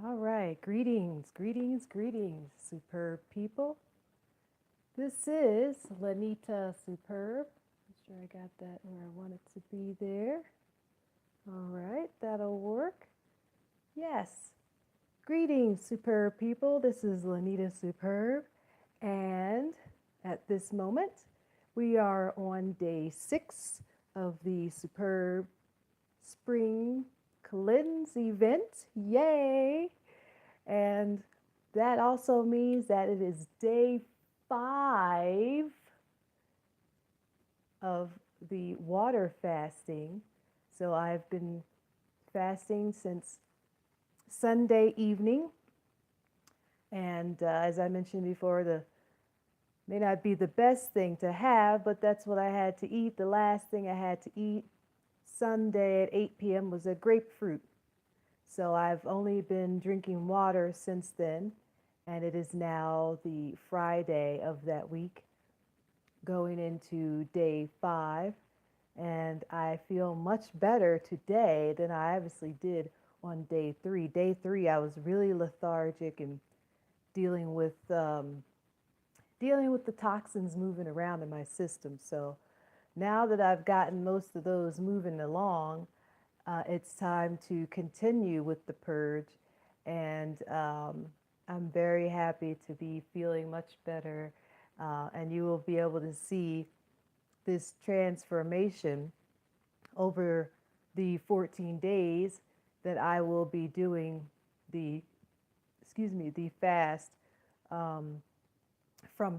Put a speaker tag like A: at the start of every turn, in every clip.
A: All right, greetings, superb people. This is Lanita Superb. Make sure I got that where I want it to be there. All right, that'll work. Yes, greetings, superb people. This is Lanita Superb, and at this moment, we are on day 6 of the SupHerb Spring Cleanse Event. Yay! And that also means that it is day 5 of the water fasting. So I've been fasting since Sunday evening. And as I mentioned before, the may not be the best thing to have, but that's what I had to eat. The last thing I had to eat Sunday at 8 p.m. was a grapefruit. So I've only been drinking water since then, and it is now the Friday of that week, going into day 5, and I feel much better today than I obviously did on day 3. Day 3, I was really lethargic and dealing with the toxins moving around in my system. So now that I've gotten most of those moving along, it's time to continue with the purge, and I'm very happy to be feeling much better, and you will be able to see this transformation over the 14 days that I will be doing the fast from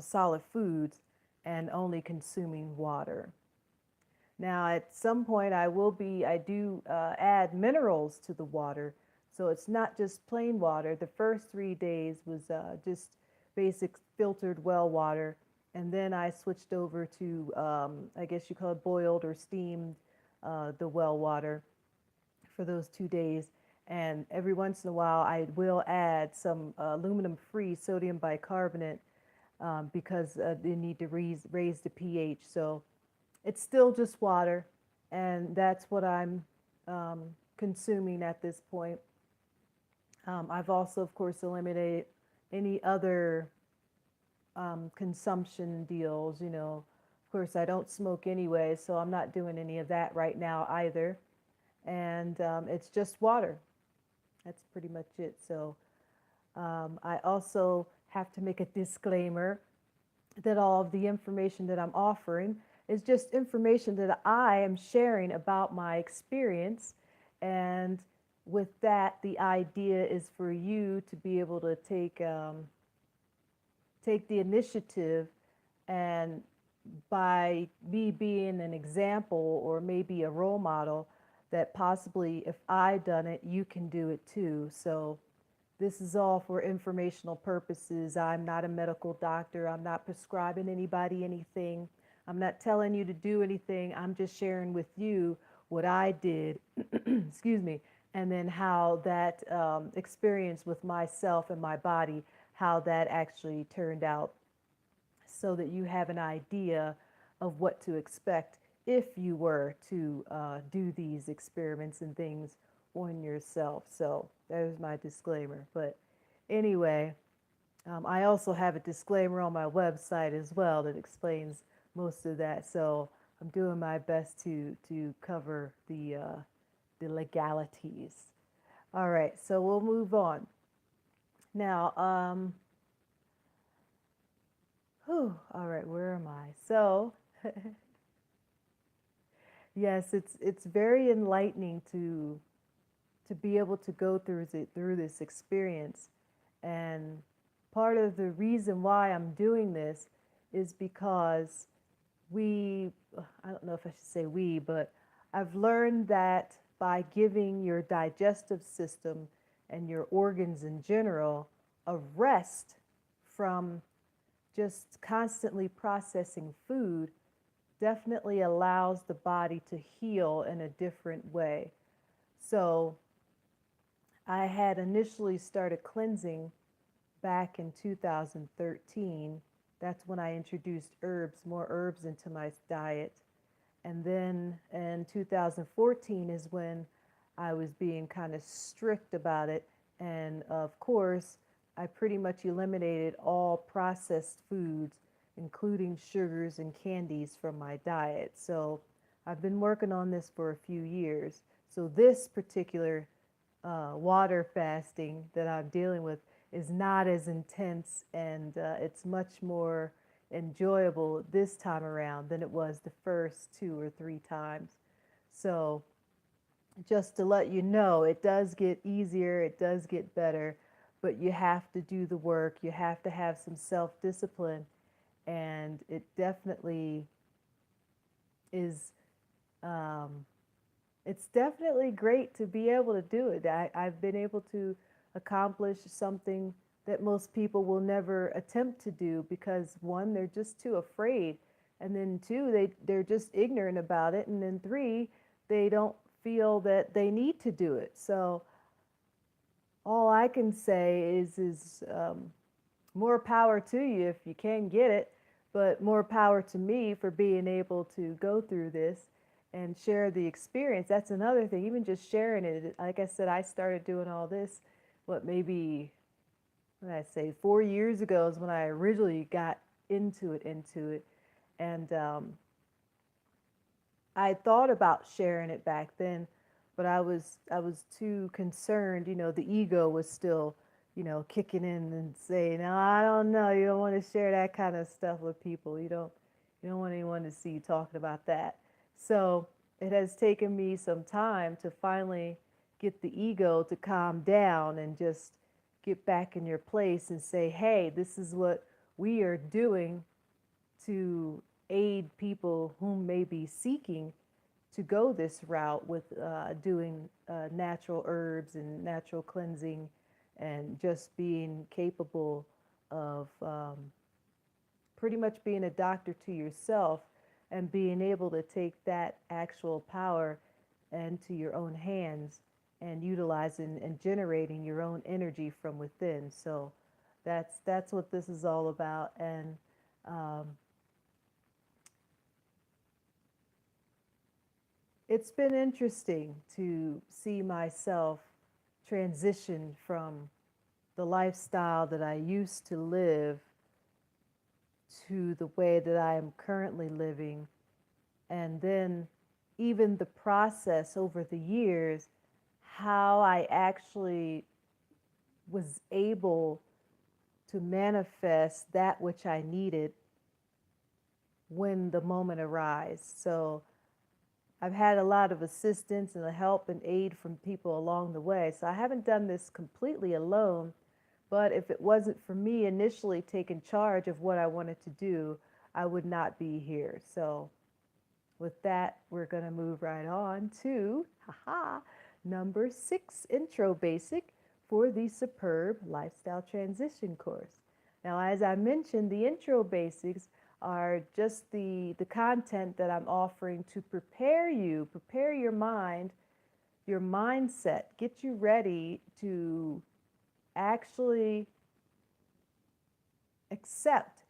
A: solid foods and only consuming water. Now, at some point, I do add minerals to the water. So it's not just plain water. The first 3 days was just basic filtered well water. And then I switched over to, I guess you call it boiled or steamed, the well water for those 2 days. And every once in a while, I will add some aluminum-free sodium bicarbonate because they need to raise the pH. So it's still just water, and that's what I'm consuming at this point. I've also, of course, eliminated any other consumption deals. Of course, I don't smoke anyway, so I'm not doing any of that right now either. And it's just water. That's pretty much it. So I also have to make a disclaimer that all of the information that I'm offering is just information that I am sharing about my experience. And with that, the idea is for you to be able to take the initiative, and by me being an example or maybe a role model, that possibly if I done it, you can do it too. So this is all for informational purposes. I'm not a medical doctor. I'm not prescribing anybody anything. I'm not telling you to do anything. I'm just sharing with you what I did, excuse me, and then how that experience with myself and my body, how that actually turned out, so that you have an idea of what to expect if you were to do these experiments and things on yourself. So there's my disclaimer. But anyway, I also have a disclaimer on my website as well that explains most of that. So I'm doing my best to cover the legalities. All right, so we'll move on. Now, all right, where am I? So, yes, it's very enlightening to be able to go through this experience. And part of the reason why I'm doing this is because I don't know if I should say we, but I've learned that by giving your digestive system and your organs in general a rest from just constantly processing food definitely allows the body to heal in a different way. So I had initially started cleansing back in 2013. That's when I introduced more herbs into my diet. And then in 2014 is when I was being kind of strict about it And of course, I pretty much eliminated all processed foods, including sugars and candies, from my diet. So I've been working on this for a few years. So this particular water fasting that I'm dealing with is not as intense, and it's much more enjoyable this time around than it was the first 2 or 3 times. So just to let you know, it does get easier, it does get better, but you have to do the work. You have to have some self-discipline, and it definitely is, it's definitely great to be able to do it. I've been able to accomplish something that most people will never attempt to do because one, they're just too afraid. And then two, they're just ignorant about it. And then three, they don't feel that they need to do it. So all I can say is more power to you if you can get it, but more power to me for being able to go through this and share the experience. That's another thing, even just sharing it. Like I said, I started doing all this, maybe, what did I say, 4 years ago is when I originally got into it. And I thought about sharing it back then, but I was too concerned. The ego was still, kicking in and saying, "No, I don't know. You don't want to share that kind of stuff with people. You don't want anyone to see you talking about that." So it has taken me some time to finally get the ego to calm down and just get back in your place and say, "Hey, this is what we are doing to aid people who may be seeking to go this route with doing natural herbs and natural cleansing, and just being capable of pretty much being a doctor to yourself and being able to take that actual power into your own hands and utilizing and generating your own energy from within." So that's what this is all about. And it's been interesting to see myself transition from the lifestyle that I used to live to the way that I am currently living. And then even the process over the years, how I actually was able to manifest that which I needed when the moment arrives. So I've had a lot of assistance and help and aid from people along the way. So I haven't done this completely alone, but if it wasn't for me initially taking charge of what I wanted to do, I would not be here. So with that, we're going to move right on to number 6 intro basic for the SupHerb Lifestyle Transition course. Now, as I mentioned, the intro basics are just the content that I'm offering to prepare your mind, your mindset, get you ready to actually accept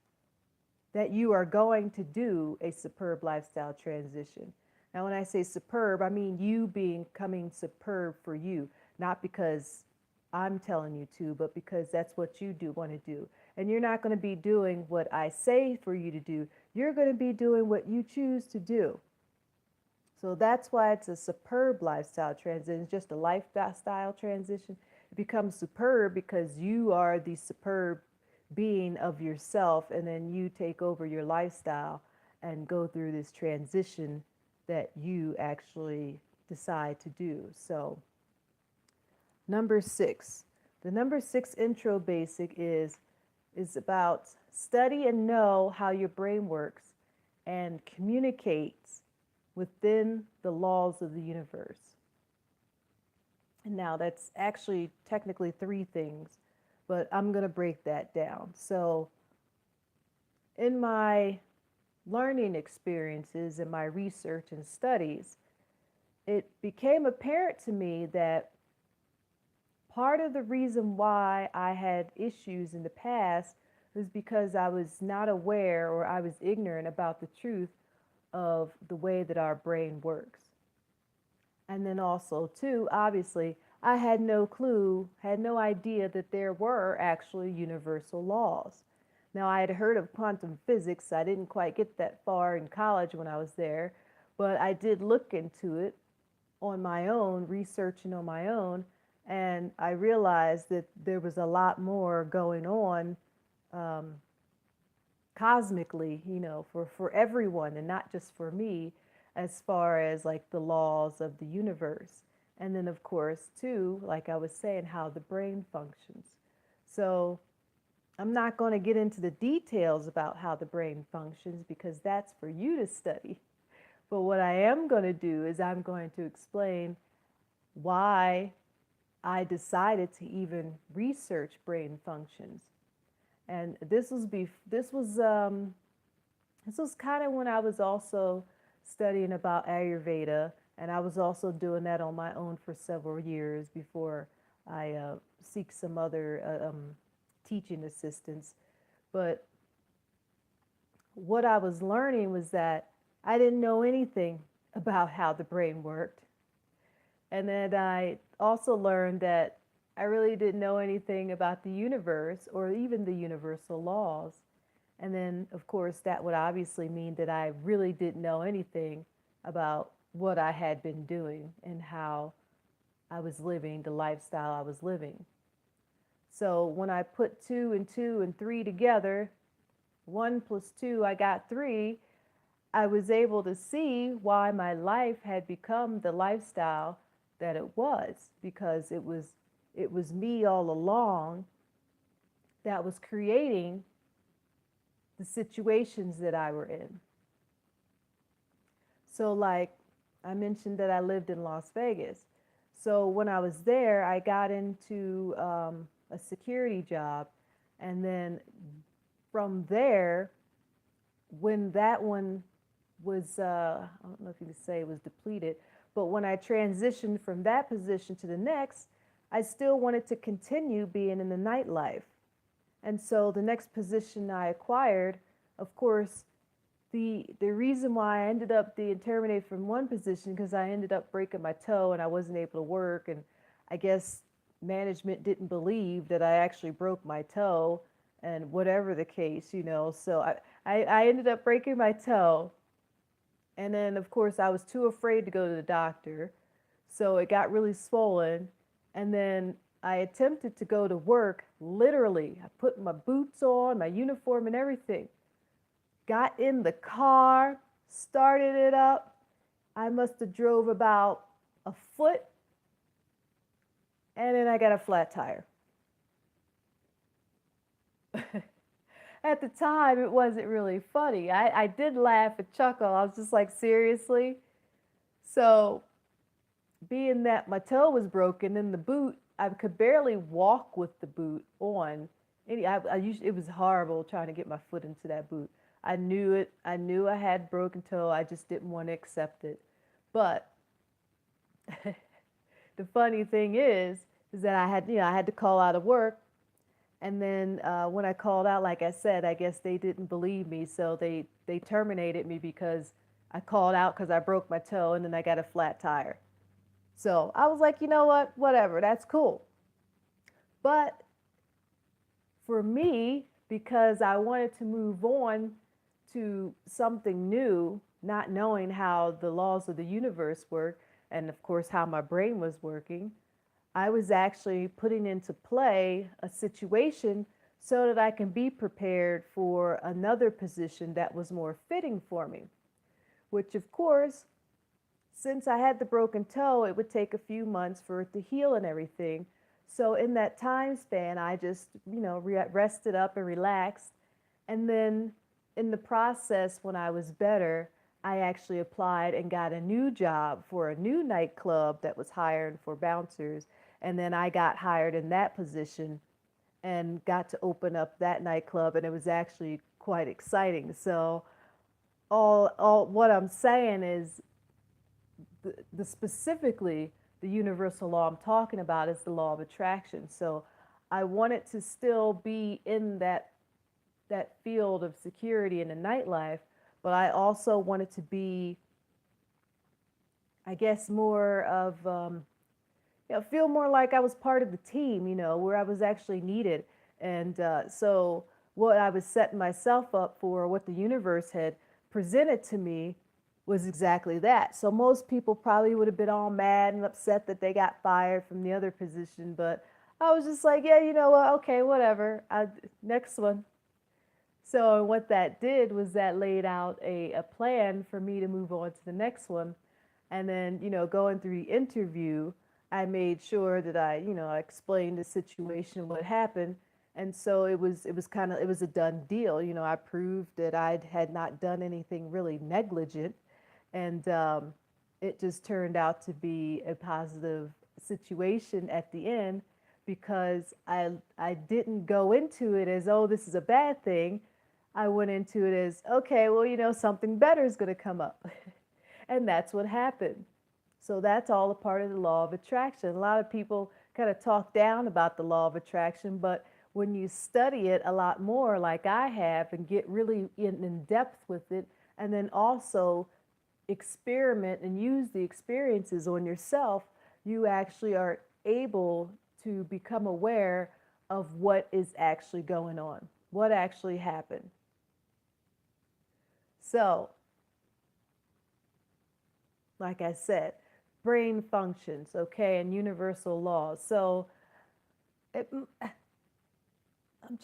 A: that you are going to do a superb lifestyle transition. Now, when I say superb, I mean you becoming superb for you, not because I'm telling you to, but because that's what you do want to do. And you're not going to be doing what I say for you to do. You're going to be doing what you choose to do. So that's why it's a superb lifestyle transition. It's just a lifestyle transition. It becomes superb because you are the superb being of yourself, and then you take over your lifestyle and go through this transition that you actually decide to do. So number 6. The number 6 intro basic is about study and know how your brain works and communicates within the laws of the universe. And now that's actually technically 3 things, but I'm going to break that down. So in my learning experiences and my research and studies, it became apparent to me that part of the reason why I had issues in the past was because I was not aware, or I was ignorant about the truth of the way that our brain works. And then also, too, obviously, I had no clue, had no idea that there were actually universal laws. Now, I had heard of quantum physics. I didn't quite get that far in college when I was there, but I did look into it on my own, researching on my own, and I realized that there was a lot more going on um, cosmically, for everyone and not just for me, as far as like the laws of the universe. And then, of course, too, like I was saying, how the brain functions. So I'm not going to get into the details about how the brain functions because that's for you to study. But what I am going to do is I'm going to explain why I decided to even research brain functions. And this was kind of when I was also studying about Ayurveda, and I was also doing that on my own for several years before I seek some other teaching assistance. But what I was learning was that I didn't know anything about how the brain worked. And then I also learned that I really didn't know anything about the universe or even the universal laws. And then, of course, that would obviously mean that I really didn't know anything about what I had been doing and how I was living, the lifestyle I was living. So when I put 2 and 2 and 3 together, 1 plus 2, I got 3. I was able to see why my life had become the lifestyle that it was, because it was me all along that was creating the situations that I were in. So like I mentioned that I lived in Las Vegas. So when I was there, I got into a security job. And then from there, when that one was, I don't know if you could say it was depleted, but when I transitioned from that position to the next, I still wanted to continue being in the nightlife. And so the next position I acquired, of course, the reason why I ended up being terminated from one position, because I ended up breaking my toe and I wasn't able to work. And I guess management didn't believe that I actually broke my toe, and whatever the case, So I ended up breaking my toe. And then, of course, I was too afraid to go to the doctor. So it got really swollen. And then I attempted to go to work, literally. I put my boots on, my uniform and everything. Got in the car, started it up. I must have drove about a foot. And then I got a flat tire. At the time, it wasn't really funny. I did laugh and chuckle. I was just like, seriously? So being that my toe was broken in the boot, I could barely walk with the boot on. It was horrible trying to get my foot into that boot. I knew it. I knew I had broken toe. I just didn't want to accept it. But the funny thing is that I had to call out of work. And then when I called out, like I said, I guess they didn't believe me. So they terminated me because I called out because I broke my toe and then I got a flat tire. So I was like, you know what, whatever, that's cool. But for me, because I wanted to move on to something new, not knowing how the laws of the universe work, and of course how my brain was working, I was actually putting into play a situation so that I can be prepared for another position that was more fitting for me, which of course, since I had the broken toe, it would take a few months for it to heal and everything. So in that time span, I just, rested up and relaxed. And then in the process, when I was better, I actually applied and got a new job for a new nightclub that was hiring for bouncers. And then I got hired in that position and got to open up that nightclub, and it was actually quite exciting. So all what I'm saying is the specifically the universal law I'm talking about is the law of attraction. So I wanted to still be in that field of security in the nightlife, but I also wanted to be, I guess, more of feel more like I was part of the team, where I was actually needed. And so what I was setting myself up for, what the universe had presented to me, was exactly that. So most people probably would have been all mad and upset that they got fired from the other position, but I was just like, yeah, you know what? Okay, whatever. Next one. So what that did was that laid out a plan for me to move on to the next one. And then, going through the interview, I made sure that I explained the situation, what happened. And so it was a done deal. I proved that I had not done anything really negligent. And it just turned out to be a positive situation at the end, because I didn't go into it as, oh, this is a bad thing. I went into it as, okay, well, something better is going to come up. And that's what happened. So that's all a part of the law of attraction. A lot of people kind of talk down about the law of attraction, but when you study it a lot more, like I have, and get really in depth with it, and then also experiment and use the experiences on yourself, you actually are able to become aware of what is actually going on, what actually happened. So, like I said, brain functions, okay, and universal laws. So, I'm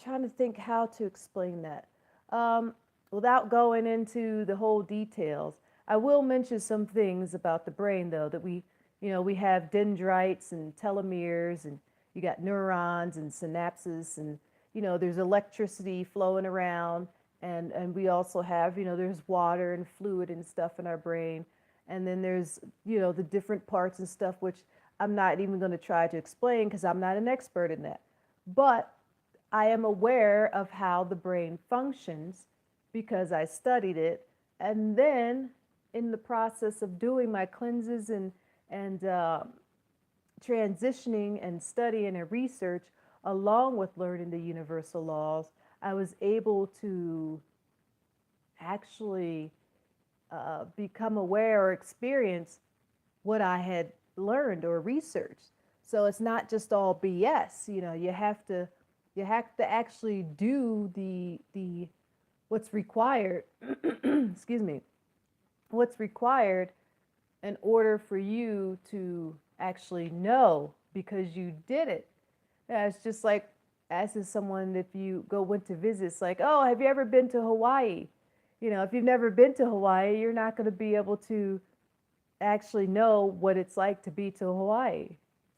A: trying to think how to explain that without going into the whole details. I will mention some things about the brain, though, that we have dendrites and telomeres, and you got neurons and synapses, and, there's electricity flowing around, and we also have, there's water and fluid and stuff in our brain. And then there's, the different parts and stuff, which I'm not even going to try to explain because I'm not an expert in that. But I am aware of how the brain functions because I studied it. And then in the process of doing my cleanses and transitioning and studying and research, along with learning the universal laws, I was able to actually become aware or experience what I had learned or researched. So it's not just all BS. You have to actually do the what's required. Excuse me. What's required in order for you to actually know, because you did it. Yeah, it's just like asking someone, if you went to visit, it's like, oh, have you ever been to Hawaii? If you've never been to Hawaii, you're not going to be able to actually know what it's like to be to Hawaii.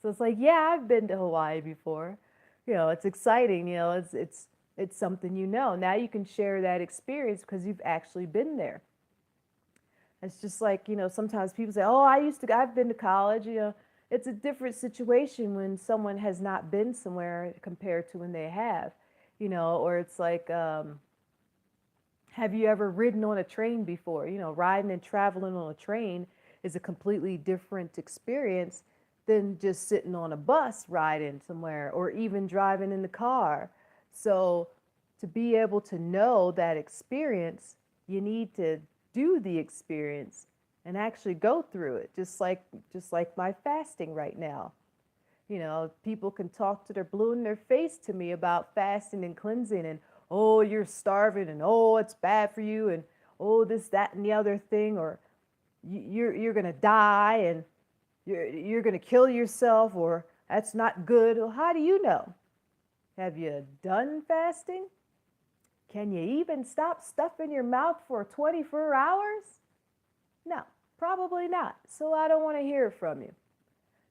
A: So it's like, yeah, I've been to Hawaii before. It's exciting. It's something Now you can share that experience because you've actually been there. It's just like, sometimes people say, oh, I've been to college. It's a different situation when someone has not been somewhere compared to when they have, or it's like, have you ever ridden on a train before? Riding and traveling on a train is a completely different experience than just sitting on a bus riding somewhere, or even driving in the car. So to be able to know that experience, you need to do the experience and actually go through it, just like my fasting right now. People can talk to their blue in their face to me about fasting and cleansing, and oh, you're starving, and oh, it's bad for you, and oh, this, that, and the other thing, or you're gonna die, and you're gonna kill yourself, or that's not good. Well, how do you know? Have you done fasting? Can you even stop stuffing your mouth for 24 hours? No, probably not. So I don't want to hear from you.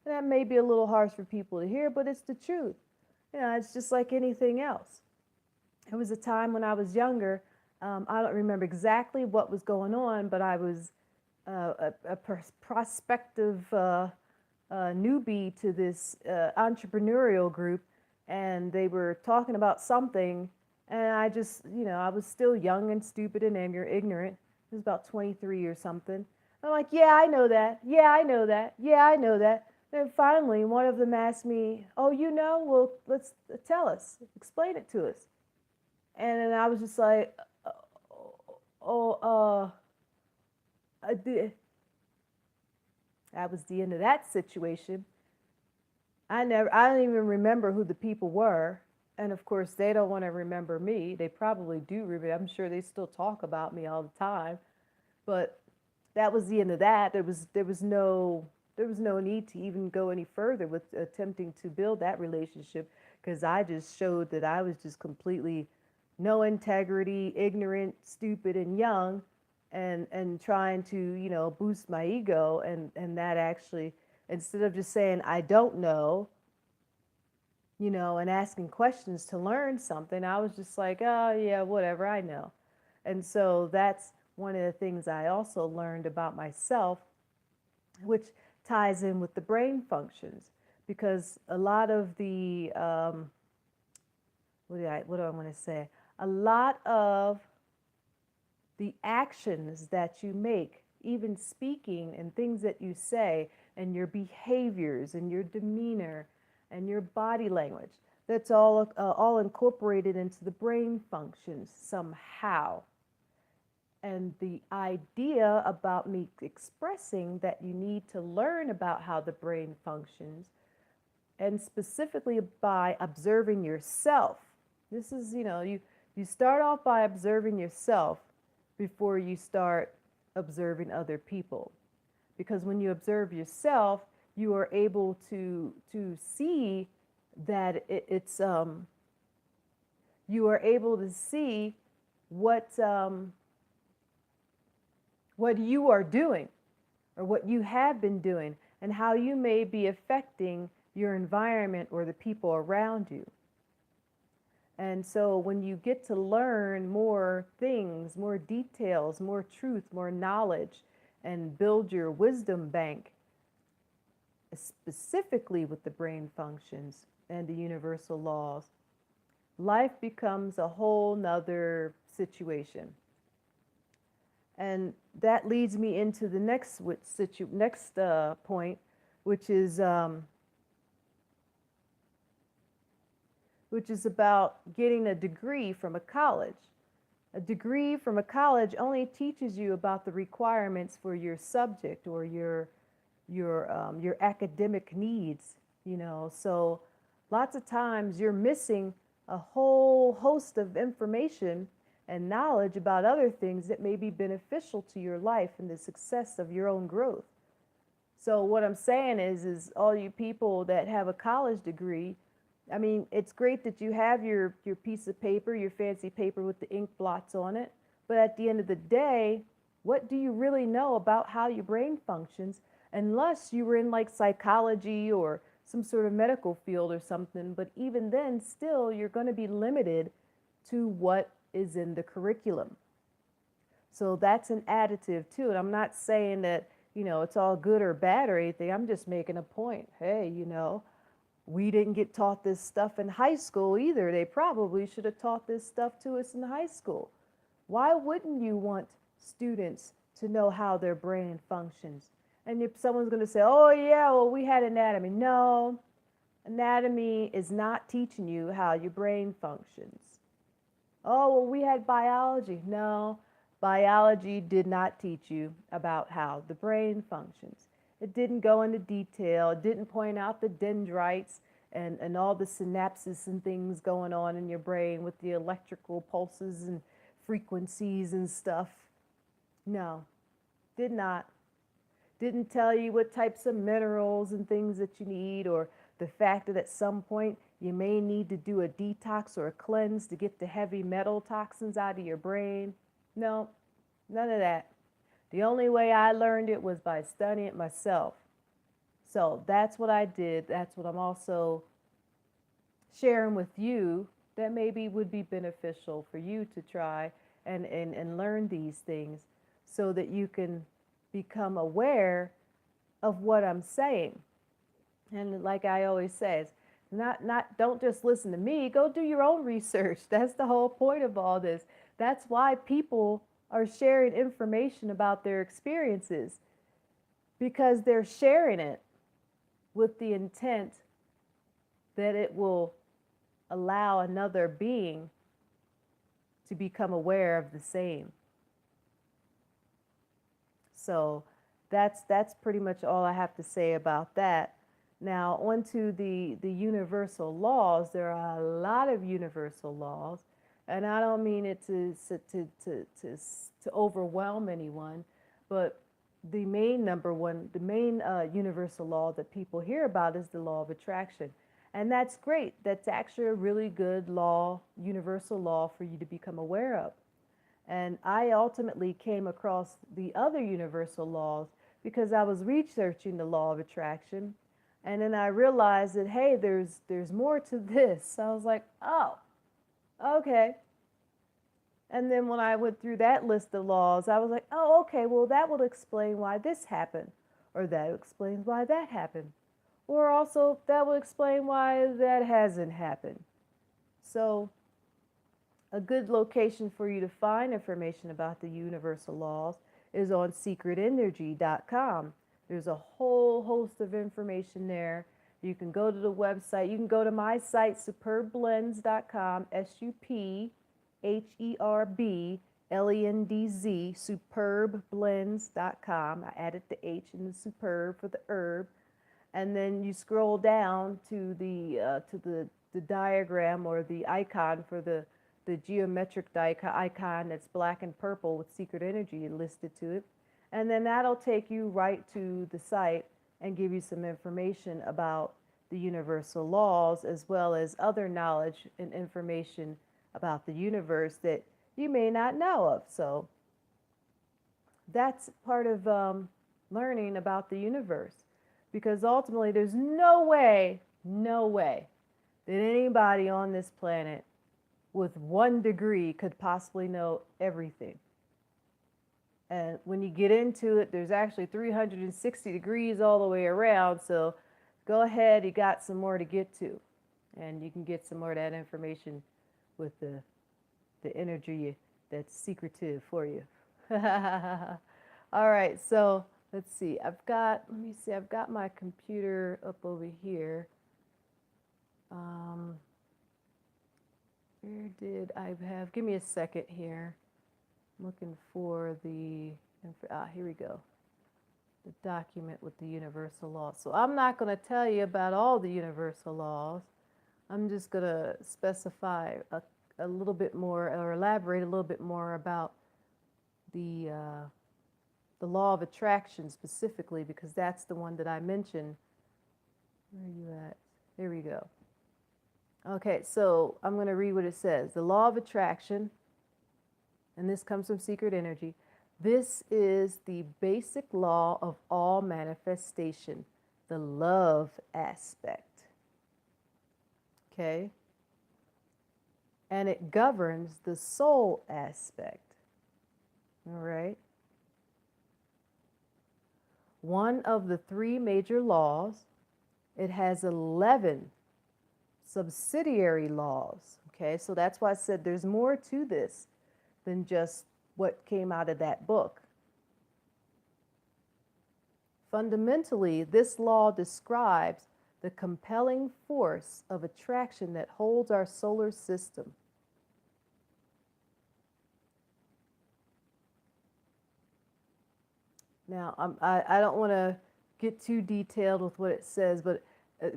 A: And that may be a little harsh for people to hear, but it's the truth. It's just like anything else. It was a time when I was younger. I don't remember exactly what was going on, but I was a prospective newbie to this entrepreneurial group, and they were talking about something, and I just, I was still young and stupid and ignorant. I was about 23 or something. I'm like, yeah, I know that. Yeah, I know that. Yeah, I know that. Then finally, one of them asked me, oh, well, let's tell us, explain it to us. And then I was just like, I did. That was the end of that situation. I don't even remember who the people were. And of course, they don't want to remember me. They probably do remember. I'm sure they still talk about me all the time. But that was the end of that. There was no need to even go any further with attempting to build that relationship, because I just showed that I was just completely no integrity, ignorant, stupid, and young, and trying to, boost my ego, and that actually, instead of just saying I don't know, and asking questions to learn something, I was just like, oh yeah, whatever, I know. And so that's one of the things I also learned about myself, which ties in with the brain functions, because a lot of the what do I want to say? A lot of the actions that you make, even speaking and things that you say, and your behaviors and your demeanor and your body language, that's all incorporated into the brain functions somehow. And the idea about me expressing that you need to learn about how the brain functions, and specifically by observing yourself. This is, you start off by observing yourself before you start observing other people. Because when you observe yourself, you are able to see that you are able to see what you are doing, or what you have been doing, and how you may be affecting your environment or the people around you. And so when you get to learn more things, more details, more truth, more knowledge, and build your wisdom bank, specifically with the brain functions and the universal laws, life becomes a whole nother situation. And that leads me into the next point, which is about getting a degree from a college. A degree from a college only teaches you about the requirements for your subject or your academic needs. So lots of times you're missing a whole host of information and knowledge about other things that may be beneficial to your life and the success of your own growth. So what I'm saying is all you people that have a college degree, I mean, it's great that you have your piece of paper, your fancy paper with the ink blots on it, but at the end of the day, what do you really know about how your brain functions, unless you were in like psychology or some sort of medical field or something? But even then, still, you're going to be limited to what is in the curriculum. So that's an additive too. And I'm not saying that, it's all good or bad or anything. I'm just making a point. Hey, we didn't get taught this stuff in high school either. They probably should have taught this stuff to us in high school. Why wouldn't you want students to know how their brain functions? And if someone's going to say, oh yeah, well, we had anatomy. No, anatomy is not teaching you how your brain functions. Oh, well, we had biology. No, biology did not teach you about how the brain functions. It didn't go into detail. It didn't point out the dendrites and all the synapses and things going on in your brain with the electrical pulses and frequencies and stuff. No, did not. Didn't tell you what types of minerals and things that you need, or the fact that at some point you may need to do a detox or a cleanse to get the heavy metal toxins out of your brain. No, none of that. The only way I learned it was by studying it myself. So that's what I did. That's what I'm also sharing with you, that maybe would be beneficial for you to try and learn these things, so that you can become aware of what I'm saying. And like I always say, don't just listen to me, go do your own research. That's the whole point of all this. That's why people are sharing information about their experiences, because they're sharing it with the intent that it will allow another being to become aware of the same. So that's pretty much all I have to say about that. Now, onto the universal laws. There are a lot of universal laws, and I don't mean it to overwhelm anyone, but the main universal law that people hear about is the law of attraction. And that's great. That's actually a really good law, universal law for you to become aware of. And I ultimately came across the other universal laws because I was researching the law of attraction. And then I realized that, hey, there's more to this. So I was like, oh, okay. And then when I went through that list of laws, I was like, oh, okay, well, that would explain why this happened, or that explains why that happened, or also that would explain why that hasn't happened. So a good location for you to find information about the universal laws is on secretenergy.com. There's a whole host of information there. You can go to the website. You can go to my site, SupHerbLendz.com, SupHerbLendz, SupHerbLendz.com. I added the H in the superb for the herb. And then you scroll down to the diagram or the icon for the geometric icon that's black and purple with secret energy listed to it. And then that'll take you right to the site and give you some information about the universal laws, as well as other knowledge and information about the universe that you may not know of. So that's part of learning about the universe, because ultimately there's no way that anybody on this planet with 1 degree could possibly know everything. And when you get into it, there's actually 360 degrees all the way around. So go ahead, you got some more to get to. And you can get some more of that information with the energy that's secretive for you. All right, so let's see. I've got my computer up over here. Where did I have? Give me a second here. I'm looking for here we go. The document with the universal laws. So I'm not going to tell you about all the universal laws. I'm just going to specify a little bit more, or elaborate a little bit more about the law of attraction specifically, because that's the one that I mentioned. Where are you at? Here we go. Okay, so I'm going to read what it says. The law of attraction, and this comes from Secret Energy. This is the basic law of all manifestation, the love aspect. Okay? And it governs the soul aspect. All right? One of the 3 major laws. It has 11 subsidiary laws. Okay, so that's why I said there's more to this than just what came out of that book. Fundamentally, this law describes the compelling force of attraction that holds our solar system. Now, I don't want to get too detailed with what it says, but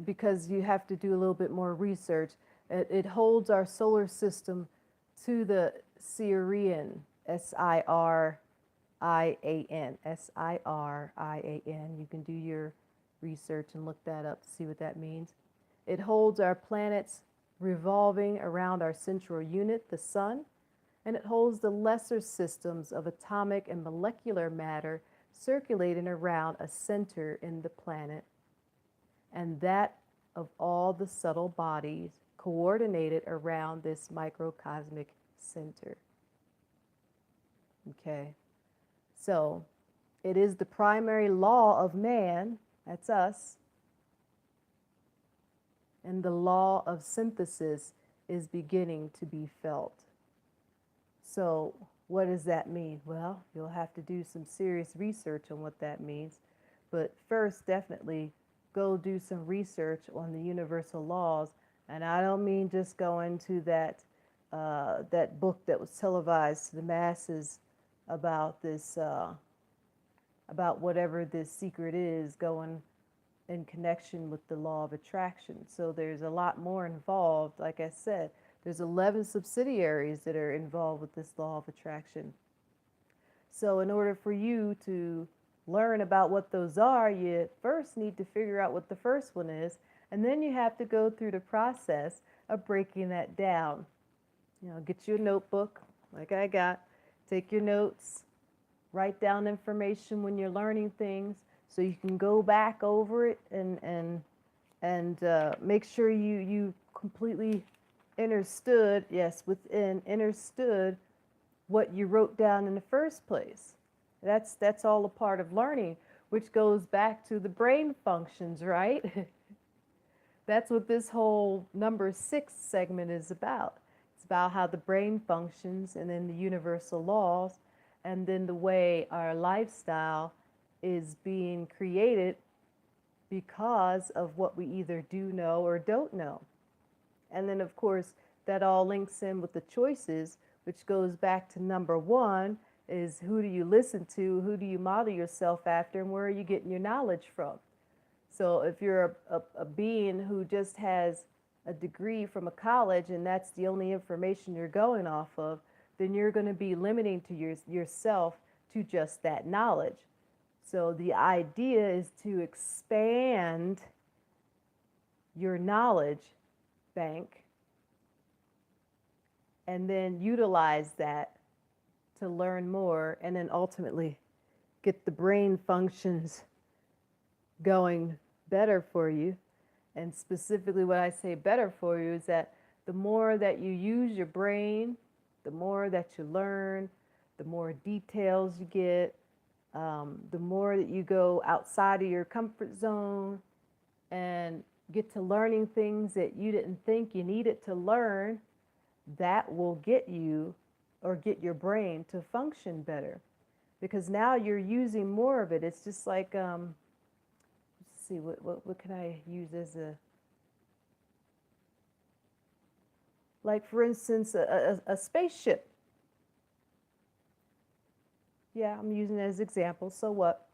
A: because you have to do a little bit more research, it holds our solar system to the Sirian, Sirian, Sirian. You can do your research and look that up to see what that means. It holds our planets revolving around our central unit, the sun, and it holds the lesser systems of atomic and molecular matter circulating around a center in the planet, and that of all the subtle bodies coordinated around this microcosmic center. Okay, so it is the primary law of man, that's us, and the law of synthesis is beginning to be felt. So what does that mean? Well, you'll have to do some serious research on what that means. But first, definitely go do some research on the universal laws. And I don't mean just go into that book that was televised to the masses about this, about whatever this secret is, going in connection with the law of attraction. So there's a lot more involved. Like I said, there's 11 subsidiaries that are involved with this law of attraction. So in order for you to learn about what those are, you first need to figure out what the first one is, and then you have to go through the process of breaking that down. Get you a notebook like I got, take your notes, write down information when you're learning things so you can go back over it and make sure you completely understood, understood what you wrote down in the first place. That's all a part of learning, which goes back to the brain functions, right? That's what this whole number 6 segment is about. It's about how the brain functions and then the universal laws and then the way our lifestyle is being created because of what we either do know or don't know. And then, of course, that all links in with the choices, which goes back to number 1, is who do you listen to, who do you model yourself after, and where are you getting your knowledge from? So if you're a being who just has a degree from a college and that's the only information you're going off of, then you're going to be limiting to yourself to just that knowledge. So the idea is to expand your knowledge bank and then utilize that to learn more and then ultimately get the brain functions going better for you. And specifically what I say better for you is that the more that you use your brain, the more that you learn, the more details you get, the more that you go outside of your comfort zone and get to learning things that you didn't think you needed to learn, that will get you or get your brain to function better. Because now you're using more of it. It's just like, let's see, what can I use as like for instance, a spaceship. Yeah, I'm using it as an example. So what?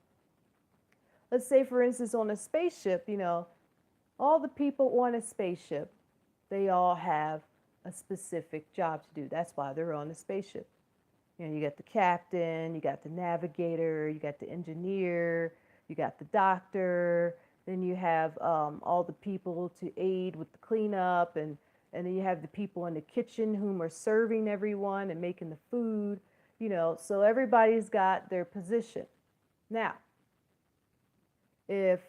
A: Let's say, for instance, on a spaceship, all the people on a spaceship, they all have a specific job to do. That's why they're on the spaceship. You got the captain, you got the navigator, you got the engineer, you got the doctor, then you have all the people to aid with the cleanup, and then you have the people in the kitchen whom are serving everyone and making the food, so everybody's got their position. Now, if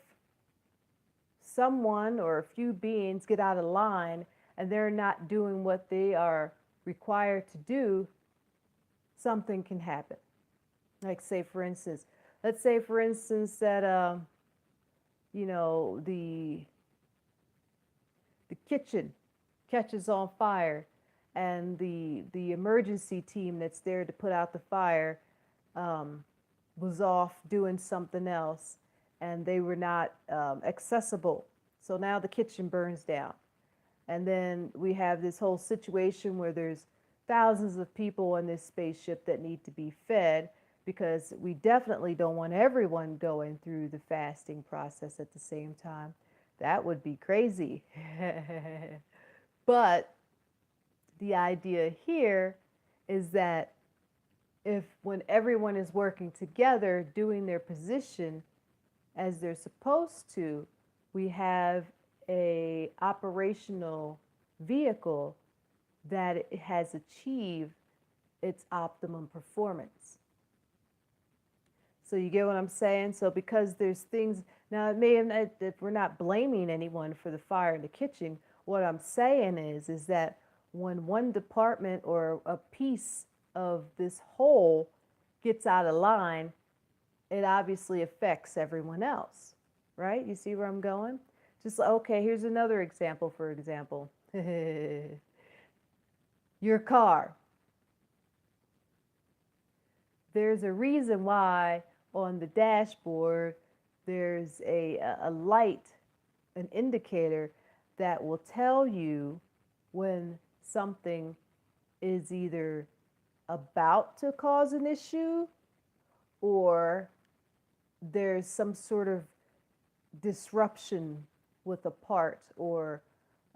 A: someone or a few beings get out of line and they're not doing what they are required to do, something can happen. Like let's say for instance that the kitchen catches on fire and the emergency team that's there to put out the fire was off doing something else and they were not accessible. So now the kitchen burns down. And then we have this whole situation where there's thousands of people on this spaceship that need to be fed, because we definitely don't want everyone going through the fasting process at the same time. That would be crazy. But the idea here is that when everyone is working together, doing their position as they're supposed to, we have a operational vehicle that has achieved its optimum performance. So you get what I'm saying? So because there's things, now it may have not, if we're not blaming anyone for the fire in the kitchen, what I'm saying is that when one department or a piece of this whole gets out of line, it obviously affects everyone else, right? You see where I'm going? Just, okay, here's another example, for example. Your car. There's a reason why on the dashboard there's a light, an indicator that will tell you when something is either about to cause an issue or there's some sort of disruption with a part or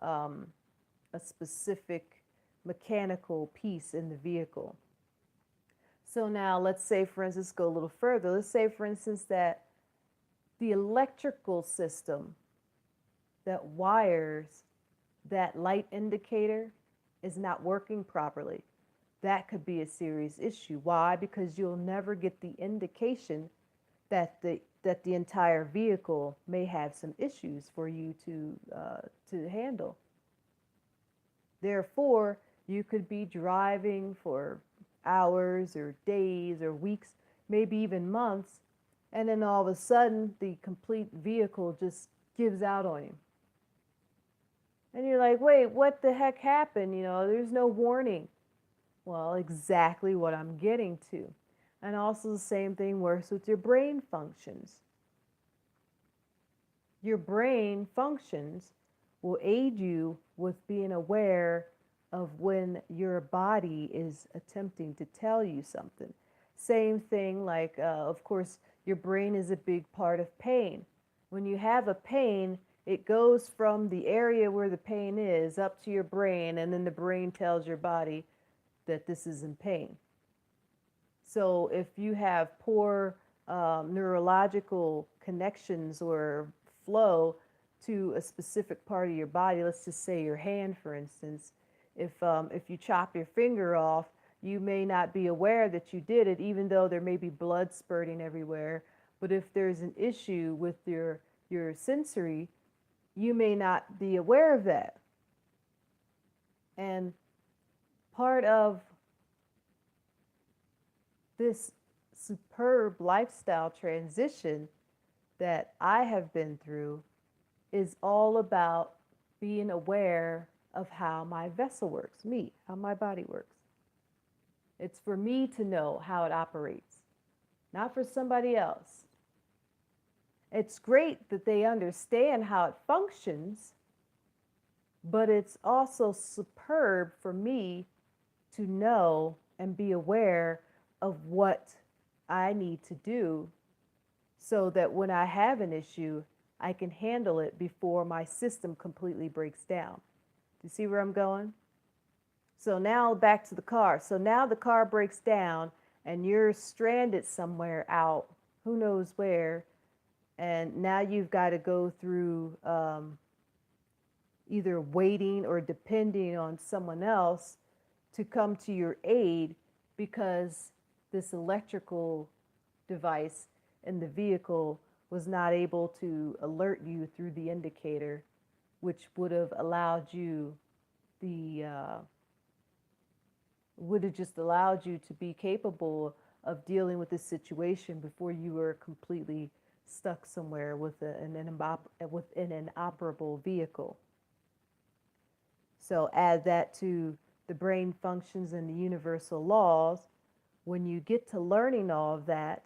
A: a specific mechanical piece in the vehicle. So now let's say, for instance, go a little further. Let's say, for instance, that the electrical system that wires that light indicator is not working properly. That could be a serious issue. Why? Because you'll never get the indication that the entire vehicle may have some issues for you to handle. Therefore, you could be driving for hours or days or weeks, maybe even months, and then all of a sudden the complete vehicle just gives out on you. And you're like, wait, what the heck happened? There's no warning. Well, exactly what I'm getting to. And also the same thing works with your brain functions. Your brain functions will aid you with being aware of when your body is attempting to tell you something. Same thing, like, of course, your brain is a big part of pain. When you have a pain, it goes from the area where the pain is up to your brain, and then the brain tells your body that this is in pain. So if you have poor neurological connections or flow to a specific part of your body, let's just say your hand, for instance, if you chop your finger off, you may not be aware that you did it, even though there may be blood spurting everywhere. But if there's an issue with your sensory, you may not be aware of that. And part of this superb lifestyle transition that I have been through is all about being aware of how my vessel works, how my body works. It's for me to know how it operates, not for somebody else. It's great that they understand how it functions, but it's also superb for me to know and be aware of what I need to do so that when I have an issue, I can handle it before my system completely breaks down. Do you see where I'm going? So now back to the car. So now the car breaks down and you're stranded somewhere out, who knows where, and now you've got to go through either waiting or depending on someone else to come to your aid because this electrical device in the vehicle was not able to alert you through the indicator, which would have allowed you just allowed you to be capable of dealing with this situation before you were completely stuck somewhere with an inoperable vehicle. So add that to the brain functions and the universal laws. When you get to learning all of that,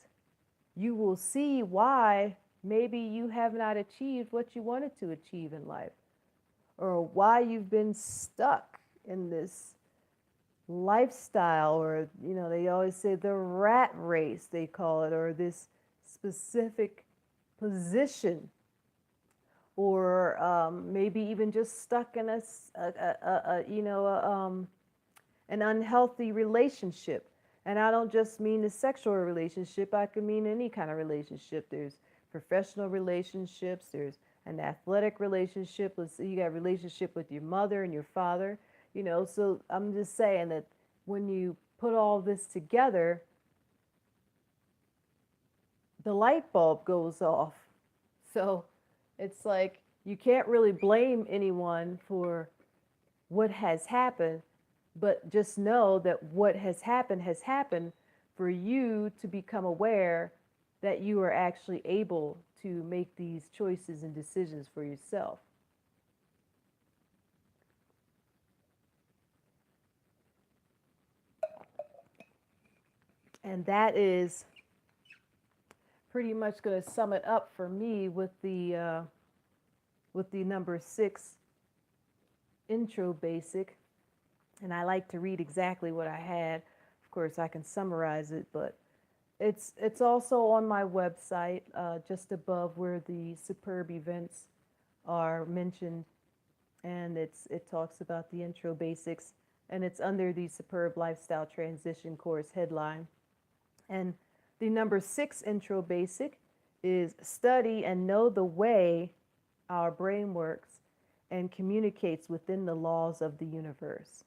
A: you will see why maybe you have not achieved what you wanted to achieve in life, or why you've been stuck in this lifestyle, or they always say the rat race, they call it, or this specific position, or maybe even just stuck in an unhealthy relationship. And I don't just mean a sexual relationship. I can mean any kind of relationship. There's professional relationships. There's an athletic relationship. Let's say you got a relationship with your mother and your father. So I'm just saying that when you put all this together, the light bulb goes off. So it's like you can't really blame anyone for what has happened, but just know that what has happened for you to become aware that you are actually able to make these choices and decisions for yourself. And that is pretty much going to sum it up for me with the number 6 intro basic. And I like to read exactly what I had. Of course, I can summarize it, but It's also on my website, just above where the Superb events are mentioned, and it talks about the intro basics, and it's under the Superb Lifestyle Transition course headline. And the number 6 intro basic is study and know the way our brain works and communicates within the laws of the universe.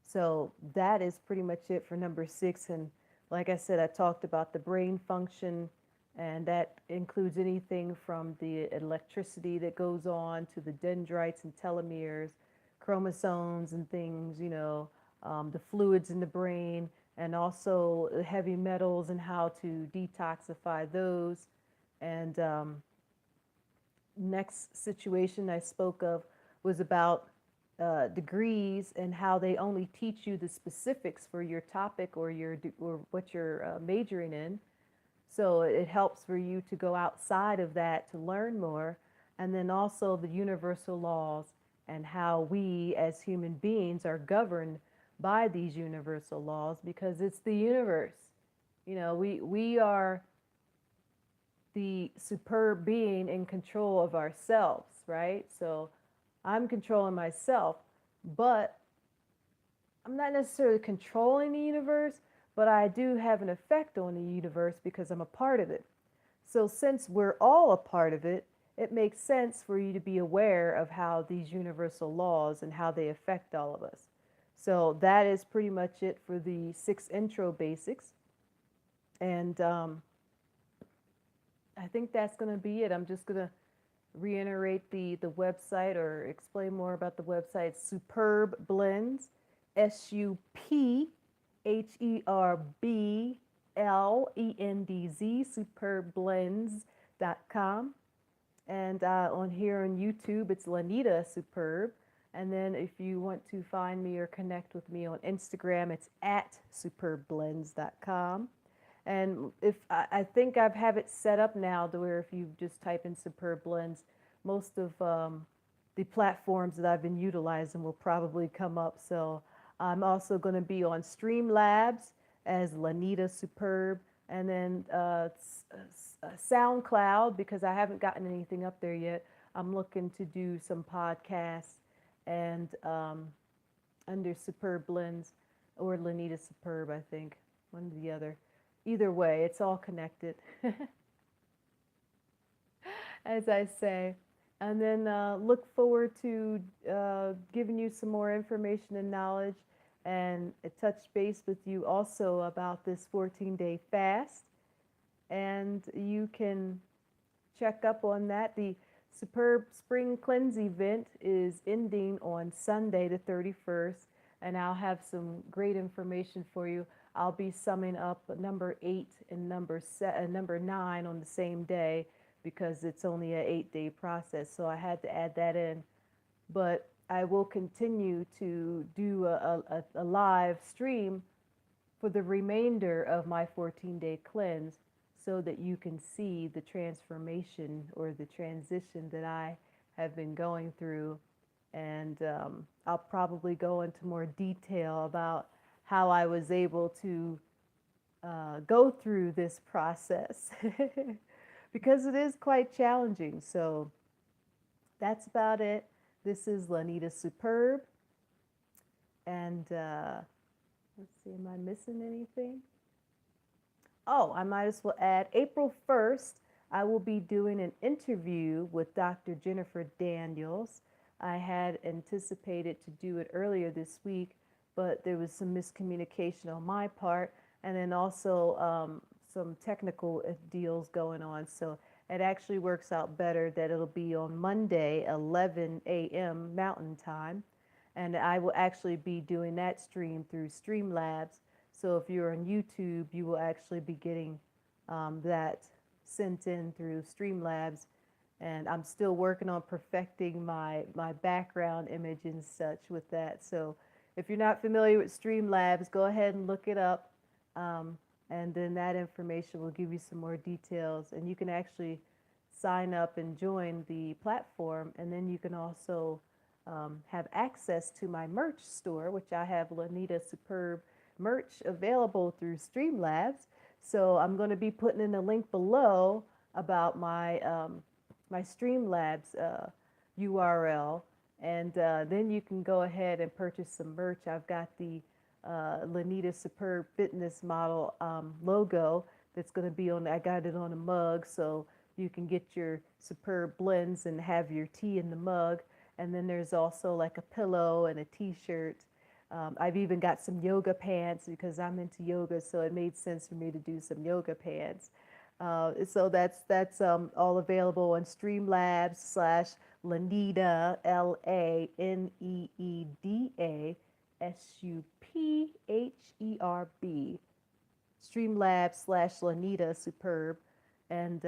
A: So that is pretty much it for number 6. And like I said, I talked about the brain function, and that includes anything from the electricity that goes on to the dendrites and telomeres, chromosomes and things, the fluids in the brain, and also heavy metals and how to detoxify those. And next situation I spoke of was about degrees and how they only teach you the specifics for your topic or what you're majoring in. So it helps for you to go outside of that to learn more. And then also the universal laws and how we as human beings are governed by these universal laws, because it's the universe. We are the superb being in control of ourselves, right? So I'm controlling myself, but I'm not necessarily controlling the universe, but I do have an effect on the universe because I'm a part of it. So since we're all a part of it, it makes sense for you to be aware of how these universal laws and how they affect all of us. So that is pretty much it for the 6 intro basics. And I think that's going to be it. I'm just going to reiterate the website or explain more about the website. SupHerbLendz, SupHerbLendz, SupHerbLendz.com. And on here on YouTube, it's Need A SupHerb. And then if you want to find me or connect with me on Instagram, it's at SupHerbLendz.com. And if I think I have it set up now to where if you just type in SupHerbLendz, most of the platforms that I've been utilizing will probably come up. So I'm also going to be on Streamlabs as Lanita SupHerb, and then SoundCloud, because I haven't gotten anything up there yet. I'm looking to do some podcasts and under SupHerbLendz or Lanita SupHerb, I think, one or the other. Either way, it's all connected, as I say. And then look forward to giving you some more information and knowledge, and touch base with you also about this 14-day fast. And you can check up on that. The SupHerb Spring Cleanse Event is ending on Sunday the 31st, and I'll have some great information for you. I'll be summing up number 8 and number 9 on the same day because it's only an 8-day process, so I had to add that in. But I will continue to do a live stream for the remainder of my 14-day cleanse so that you can see the transformation or the transition that I have been going through. And I'll probably go into more detail about how I was able to go through this process because it is quite challenging. So that's about it. This is Lanita SupHerb. And let's see, am I missing anything? Oh, I might as well add April 1st, I will be doing an interview with Dr. Jennifer Daniels. I had anticipated to do it earlier this week, but there was some miscommunication on my part, and then also some technical deals going on. So it actually works out better that it'll be on Monday, 11 a.m. Mountain Time. And I will actually be doing that stream through Streamlabs. So if you're on YouTube, you will actually be getting that sent in through Streamlabs. And I'm still working on perfecting my background image and such with that. So if you're not familiar with Streamlabs, go ahead and look it up. And then that information will give you some more details. And you can actually sign up and join the platform. And then you can also have access to my merch store, which I have Lanita SupHerb merch available through Streamlabs. So I'm going to be putting in a link below about my Streamlabs URL, and then you can go ahead and purchase some merch. I've got the Need A SupHerb fitness model logo that's going to be on. I got it on a mug, so you can get your SupHerbLendz and have your tea in the mug. And then there's also like a pillow and a t-shirt. I've even got some yoga pants because I'm into yoga, so it made sense for me to do some yoga pants. So that's all available on Streamlabs/Laneeda LANEEDA SupHerb. Streamlabs/Laneeda SupHerb. And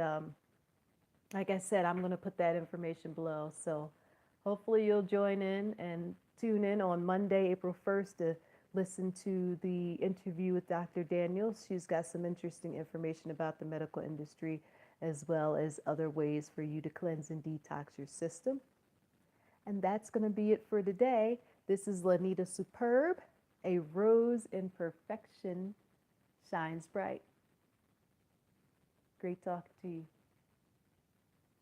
A: like I said, I'm going to put that information below. So hopefully you'll join in and tune in on Monday, April 1st to listen to the interview with Dr. Daniels. She's got some interesting information about the medical industry as well as other ways for you to cleanse and detox your system. And that's going to be it for today. This is Laneeda SupHerb, a rose in perfection shines bright. Great talking to you.